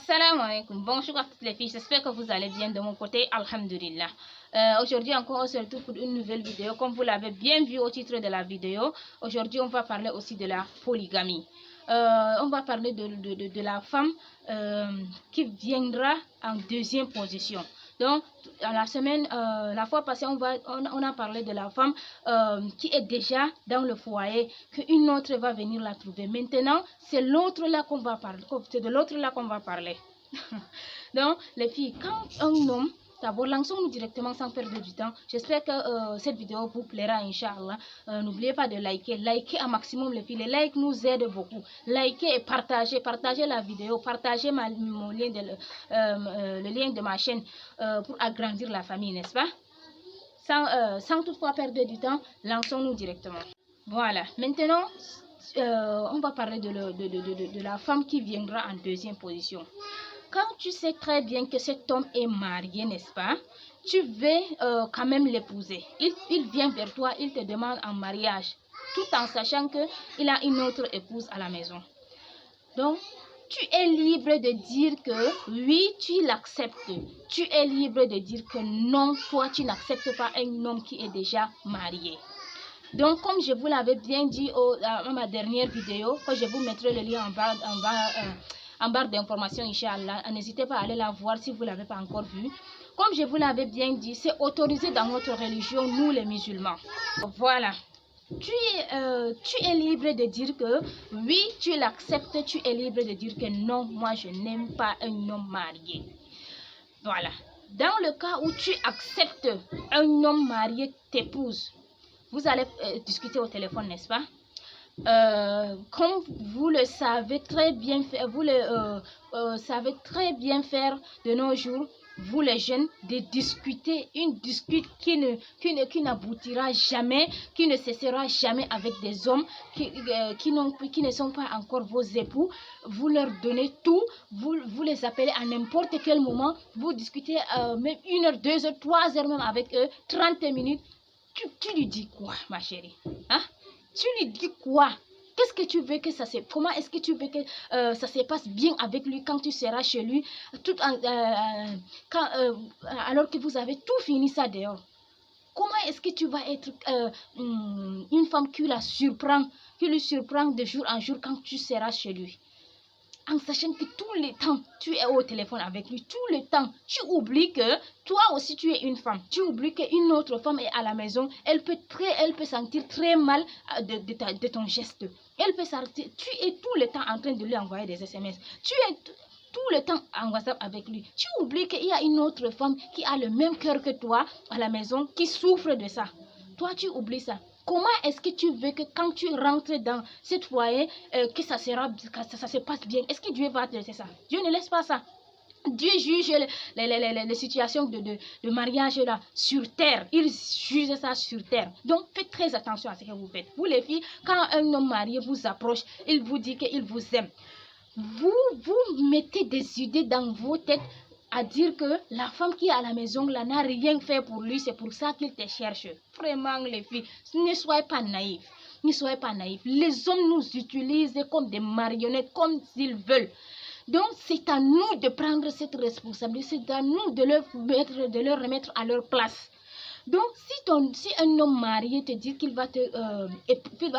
Assalamu alaikum. Bonjour à toutes les filles, j'espère que vous allez bien de mon côté, alhamdulillah. Aujourd'hui encore on se retrouve pour une nouvelle vidéo. Comme vous l'avez bien vu au titre de la vidéo, aujourd'hui on va parler aussi de la polygamie. On va parler de la femme qui viendra en deuxième position. Donc, la fois passée, on a parlé de la femme qui est déjà dans le foyer, qu'une autre va venir la trouver. Maintenant, c'est l'autre là qu'on va parler. C'est de l'autre là qu'on va parler. Donc, les filles, quand un homme, d'abord, lançons-nous directement sans perdre du temps. J'espère que cette vidéo vous plaira, Inch'Allah. N'oubliez pas de liker. Liker un maximum, les filles. Les likes nous aident beaucoup. Liker et partager. Partagez la vidéo. Partagez le lien de ma chaîne pour agrandir la famille, n'est-ce pas? Sans toutefois perdre du temps, lançons-nous directement. Voilà. Maintenant, on va parler de la femme qui viendra en deuxième position. Quand tu sais très bien que cet homme est marié, n'est-ce pas? Tu veux quand même l'épouser. Il vient vers toi, il te demande en mariage, tout en sachant qu'il a une autre épouse à la maison. Donc, tu es libre de dire que oui, tu l'acceptes. Tu es libre de dire que non, toi, tu n'acceptes pas un homme qui est déjà marié. Donc, comme je vous l'avais bien dit dans ma dernière vidéo, que je vous mettrai le lien en barre d'informations, Inch'Allah. N'hésitez pas à aller la voir si vous ne l'avez pas encore vue. Comme je vous l'avais bien dit, c'est autorisé dans notre religion, nous les musulmans. Voilà. Tu es libre de dire que oui, tu l'acceptes. Tu es libre de dire que non, moi je n'aime pas un homme marié. Voilà. Dans le cas où tu acceptes un homme marié t'épouse, vous allez discuter au téléphone, n'est-ce pas? Comme vous le savez très bien faire, savez très bien faire de nos jours, vous les jeunes, de discuter, une dispute qui n'aboutira jamais, qui ne cessera jamais avec des hommes qui ne sont pas encore vos époux. Vous leur donnez tout, vous les appelez à n'importe quel moment, vous discutez même 1 heure, 2 heures, 3 heures même avec eux, 30 minutes. Tu lui dis quoi, ma chérie? Hein? Tu lui dis quoi? Qu'est-ce que tu veux que ça se... Comment est-ce que tu veux que ça se passe bien avec lui quand tu seras chez lui, alors que vous avez tout fini ça dehors? Comment est-ce que tu vas être une femme qui lui surprend de jour en jour quand tu seras chez lui? En sachant que tout le temps, tu es au téléphone avec lui, tout le temps, tu oublies que toi aussi tu es une femme. Tu oublies qu'une autre femme est à la maison, elle peut sentir très mal de ton geste. Elle peut sentir, tu es tout le temps en train de lui envoyer des SMS. Tu es tout le temps en WhatsApp avec lui. Tu oublies qu'il y a une autre femme qui a le même cœur que toi à la maison, qui souffre de ça. Toi, tu oublies ça. Comment est-ce que tu veux que quand tu rentres dans ce foyer, que ça se passe bien? Est-ce que Dieu va te laisser ça? Dieu ne laisse pas ça. Dieu juge les situations de mariage là sur terre. Il juge ça sur terre. Donc, faites très attention à ce que vous faites. Vous les filles, quand un homme marié vous approche, il vous dit qu'il vous aime. Vous mettez des idées dans vos têtes à dire que la femme qui est à la maison là n'a rien fait pour lui, c'est pour ça qu'il te cherche. Vraiment, les filles, ne soyez pas naïfs. Ne soyez pas naïfs. Les hommes nous utilisent comme des marionnettes, comme s'ils veulent. Donc, c'est à nous de prendre cette responsabilité, c'est à nous de leur remettre à leur place. Donc, si un homme marié te dit qu'il va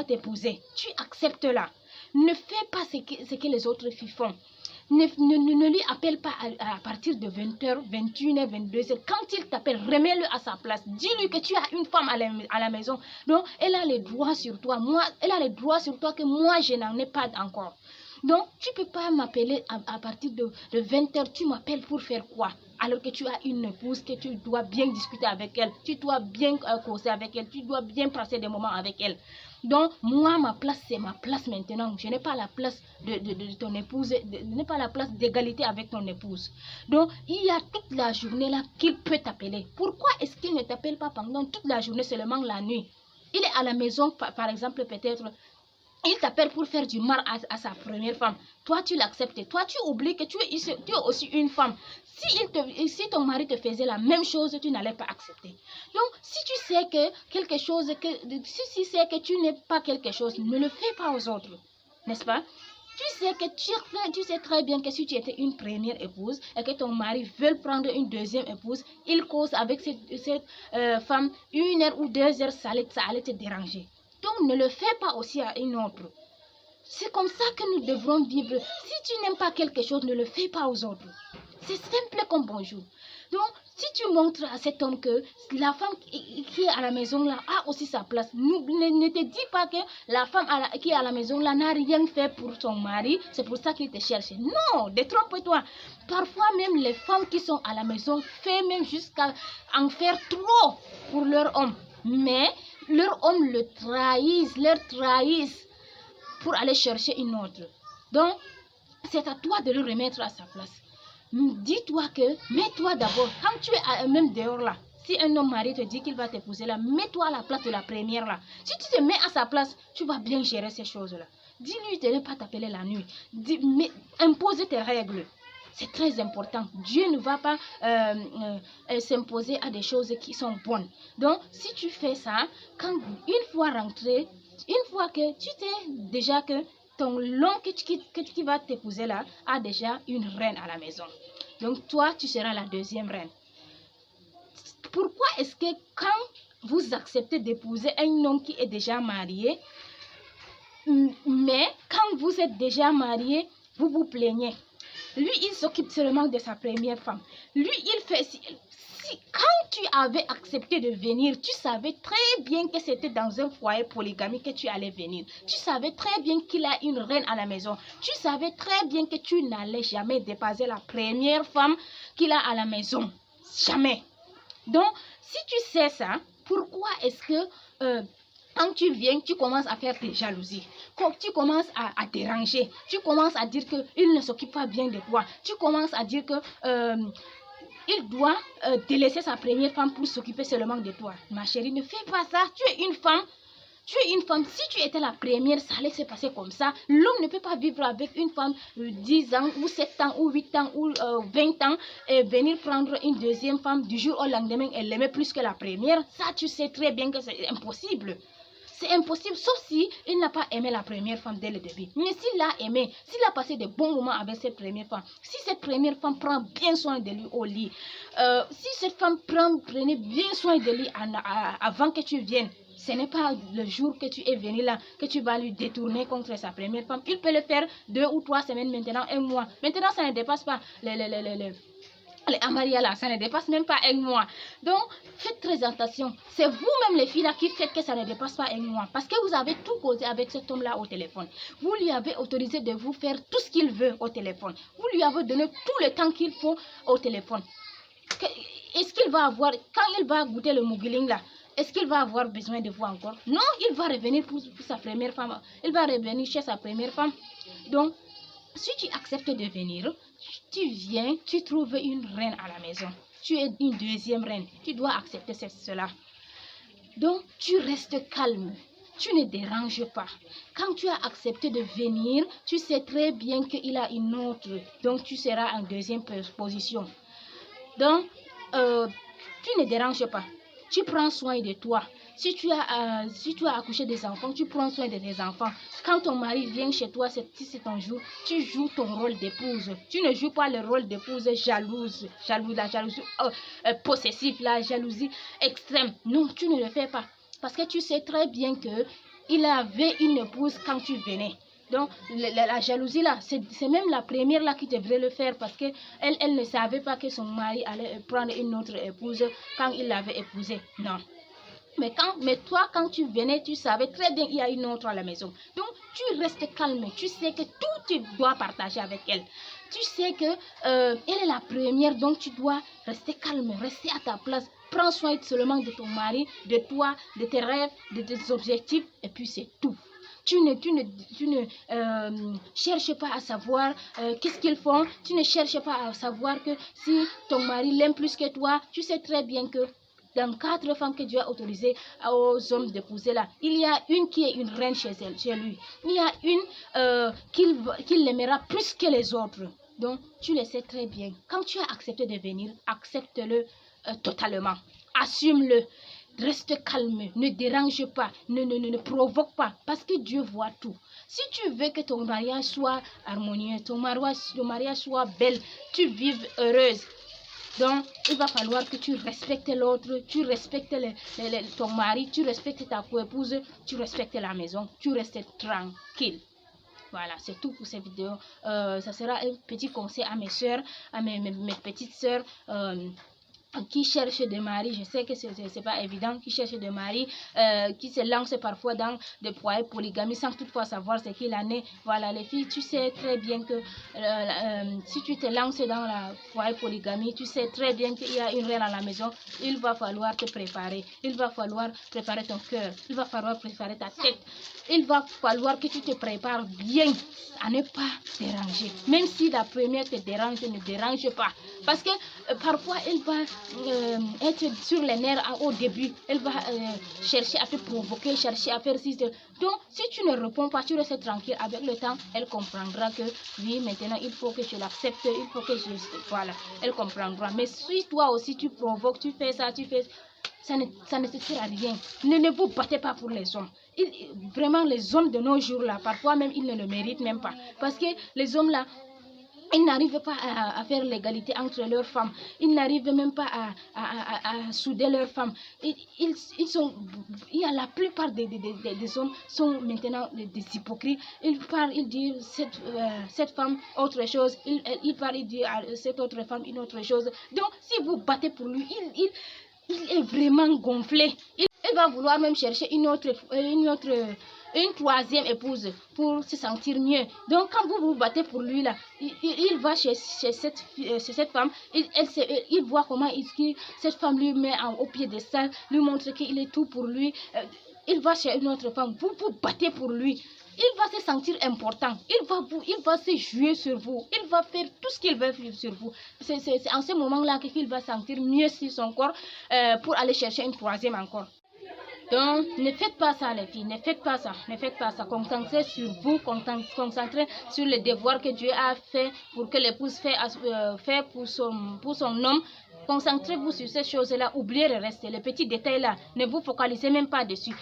t'épouser, tu acceptes là. Ne fais pas ce que les autres filles font. Ne lui appelle pas à partir de 20h, 21h, 22h. Quand il t'appelle, remets-le à sa place. Dis-lui que tu as une femme à la maison. Donc, elle a les droits sur toi. Elle a les droits sur toi que moi, je n'en ai pas encore. Donc, tu ne peux pas m'appeler à partir de 20h. Tu m'appelles pour faire quoi? Alors que tu as une épouse, que tu dois bien discuter avec elle. Tu dois bien causer avec elle. Tu dois bien passer des moments avec elle. Donc, moi, ma place, c'est ma place maintenant. Je n'ai pas la place de ton épouse. Je n'ai pas la place d'égalité avec ton épouse. Donc, il y a toute la journée là qu'il peut t'appeler. Pourquoi est-ce qu'il ne t'appelle pas pendant toute la journée, seulement la nuit? Il est à la maison, par exemple, peut-être... Il t'appelle pour faire du mal à sa première femme. Toi, tu l'acceptes. Toi, tu oublies que tu es aussi une femme. Si ton mari te faisait la même chose, tu n'allais pas accepter. Donc, si tu sais que quelque chose, si c'est que tu n'es pas quelque chose, ne le fais pas aux autres. N'est-ce pas? Tu sais très bien que si tu étais une première épouse et que ton mari veut prendre une deuxième épouse, il cause avec cette femme 1 heure ou 2 heures, ça allait te déranger. Donc ne le fais pas aussi à une autre. C'est comme ça que nous devrons vivre. Si tu n'aimes pas quelque chose, ne le fais pas aux autres. C'est simple comme bonjour. Donc, si tu montres à cet homme que la femme qui est à la maison là a aussi sa place, ne te dis pas que la femme qui est à la maison là n'a rien fait pour son mari, c'est pour ça qu'il te cherche. Non, détrompe-toi. Parfois même les femmes qui sont à la maison font même jusqu'à en faire trop pour leur homme. Mais leur homme leur trahissent pour aller chercher une autre. Donc, c'est à toi de le remettre à sa place. Dis-toi que, mets-toi d'abord, quand tu es même dehors là, si un homme marié te dit qu'il va t'épouser là, mets-toi à la place de la première là. Si tu te mets à sa place, tu vas bien gérer ces choses-là. Dis-lui de ne pas t'appeler la nuit. Impose tes règles. C'est très important. Dieu ne va pas s'imposer à des choses qui sont bonnes. Donc, si tu fais ça, quand une fois rentré, une fois que tu sais déjà que l'homme qui va t'épouser là a déjà une reine à la maison. Donc, toi, tu seras la deuxième reine. Pourquoi est-ce que quand vous acceptez d'épouser un homme qui est déjà marié, mais quand vous êtes déjà marié, vous vous plaignez? Lui, il s'occupe seulement de sa première femme. Lui, il fait... Quand tu avais accepté de venir, tu savais très bien que c'était dans un foyer polygamique que tu allais venir. Tu savais très bien qu'il a une reine à la maison. Tu savais très bien que tu n'allais jamais dépasser la première femme qu'il a à la maison. Jamais. Donc, si tu sais ça, pourquoi est-ce que... quand tu viens, tu commences à faire des jalousies. Quand tu commences à déranger, tu commences à dire qu'il ne s'occupe pas bien de toi. Tu commences à dire que il doit délaisser sa première femme pour s'occuper seulement de toi. Ma chérie, ne fais pas ça. Tu es une femme. Si tu étais la première, ça allait se passer comme ça. L'homme ne peut pas vivre avec une femme 10 ans, ou 7 ans, ou 8 ans, ou 20 ans, et venir prendre une deuxième femme du jour au lendemain, elle l'aimait plus que la première. Ça, tu sais très bien que c'est impossible. C'est impossible, sauf si il n'a pas aimé la première femme dès le début. Mais s'il l'a aimé, s'il a passé de bons moments avec cette première femme, si cette première femme prend bien soin de lui au lit, si cette femme prenait bien soin de lui avant que tu viennes, ce n'est pas le jour que tu es venu là que tu vas lui détourner contre sa première femme. Il peut le faire 2 ou 3 semaines, maintenant 1 mois. Maintenant, ça ne dépasse pas les Amaria là, ça ne dépasse même pas 1 mois. Donc, faites très attention. C'est vous-même les filles là qui faites que ça ne dépasse pas 1 mois. Parce que vous avez tout causé avec cet homme là au téléphone. Vous lui avez autorisé de vous faire tout ce qu'il veut au téléphone. Vous lui avez donné tout le temps qu'il faut au téléphone. Est-ce qu'il va avoir, quand il va goûter le mugiling là, est-ce qu'il va avoir besoin de vous encore? Non, il va revenir pour sa première femme. Il va revenir chez sa première femme. Donc, si tu acceptes de venir, tu viens, tu trouves une reine à la maison. Tu es une deuxième reine. Tu dois accepter cela. Donc, tu restes calme. Tu ne déranges pas. Quand tu as accepté de venir, tu sais très bien qu'il a une autre. Donc, tu seras en deuxième position. Donc, tu ne déranges pas. Tu prends soin de toi. Si tu as accouché des enfants, tu prends soin de tes enfants. Quand ton mari vient chez toi, si c'est ton jour, tu joues ton rôle d'épouse. Tu ne joues pas le rôle d'épouse jalouse, la jalousie possessive, la jalousie extrême. Non, tu ne le fais pas. Parce que tu sais très bien qu'il avait une épouse quand tu venais. Donc, la jalousie là, c'est même la première là qui devrait le faire parce qu'elle ne savait pas que son mari allait prendre une autre épouse quand il l'avait épousée. Non. Mais toi, quand tu venais, tu savais très bien qu'il y a une autre à la maison. Donc, tu restes calme. Tu sais que tout, tu dois partager avec elle. Tu sais que elle est la première, donc tu dois rester calme, rester à ta place. Prends soin seulement de ton mari, de toi, de tes rêves, de tes objectifs, et puis c'est tout. Tu ne cherches pas à savoir qu'est-ce qu'ils font. Tu ne cherches pas à savoir que si ton mari l'aime plus que toi, tu sais très bien que dans 4 femmes que Dieu a autorisées aux hommes d'épouser là, il y a une qui est une reine chez lui. Il y a une qu'il l'aimera plus que les autres. Donc, tu le sais très bien. Quand tu as accepté de venir, accepte-le totalement. Assume-le. Reste calme, ne dérange pas, ne provoque pas, parce que Dieu voit tout. Si tu veux que ton mariage soit harmonieux, ton mariage soit belle, tu vives heureuse, donc il va falloir que tu respectes l'autre, tu respectes ton mari, tu respectes ta co-épouse, tu respectes la maison, tu restes tranquille. Voilà, c'est tout pour cette vidéo. Ça sera un petit conseil à mes soeurs, à mes petites soeurs qui cherchent des maris. Je sais que c'est pas évident, qui cherchent des maris, qui se lancent parfois dans des foyers polygamie sans toutefois savoir ce qu'il en est. Voilà, les filles, tu sais très bien que si tu te lances dans la foyer polygamie, tu sais très bien qu'il y a une reine à la maison. Il va falloir te préparer, il va falloir préparer ton cœur, il va falloir préparer ta tête, il va falloir que tu te prépares bien à ne pas déranger. Même si la première te dérange, ne dérange pas. Parce que parfois, elle va être sur les nerfs au début. Elle va chercher à te provoquer, chercher à faire ci. Donc, si tu ne réponds pas, tu restes tranquille. Avec le temps, elle comprendra que oui, maintenant, il faut que je l'accepte. Il faut que je... Voilà, elle comprendra. Mais si toi aussi, tu provoques, tu fais ça, tu fais... Ça ne te sert à rien. Ne vous battez pas pour les hommes. Vraiment, les hommes de nos jours, là, parfois même, ils ne le méritent même pas. Parce que les hommes, là, ils n'arrivent pas à faire l'égalité entre leurs femmes. Ils n'arrivent même pas à souder leurs femmes. Il y a la plupart des hommes sont maintenant des hypocrites. Ils parlent, ils disent cette femme autre chose. Ils parlent, ils disent à cette autre femme une autre chose. Donc, si vous battez pour lui, il est vraiment gonflé. Il va vouloir même chercher une troisième épouse pour se sentir mieux. Donc, quand vous vous battez pour lui, là, il va chez cette femme, il voit comment cette femme lui met au pied de ça, lui montre qu'il est tout pour lui. Il va chez une autre femme, vous vous battez pour lui. Il va se sentir important. Il va se jouer sur vous. Il va faire tout ce qu'il veut sur vous. C'est en ce moment-là qu'il va sentir mieux sur son corps pour aller chercher une troisième encore. Donc, ne faites pas ça, les filles. Ne faites pas ça. Ne faites pas ça. Concentrez sur vous. Concentrez sur le devoir que Dieu a fait pour que l'épouse fait pour son homme. Concentrez-vous sur ces choses-là. Oubliez le reste. Les petits détails-là, ne vous focalisez même pas dessus.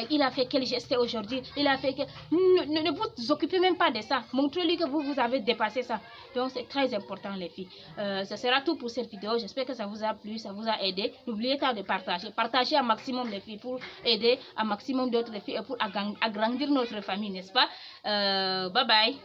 Il a fait quel geste aujourd'hui? Il a fait que... Ne vous occupez même pas de ça. Montrez-lui que vous avez dépassé ça. Donc, c'est très important, les filles. Ce sera tout pour cette vidéo. J'espère que ça vous a plu, ça vous a aidé. N'oubliez pas de partager. Partagez un maximum, les filles, pour aider un maximum d'autres filles et pour agrandir notre famille, n'est-ce pas? Bye bye.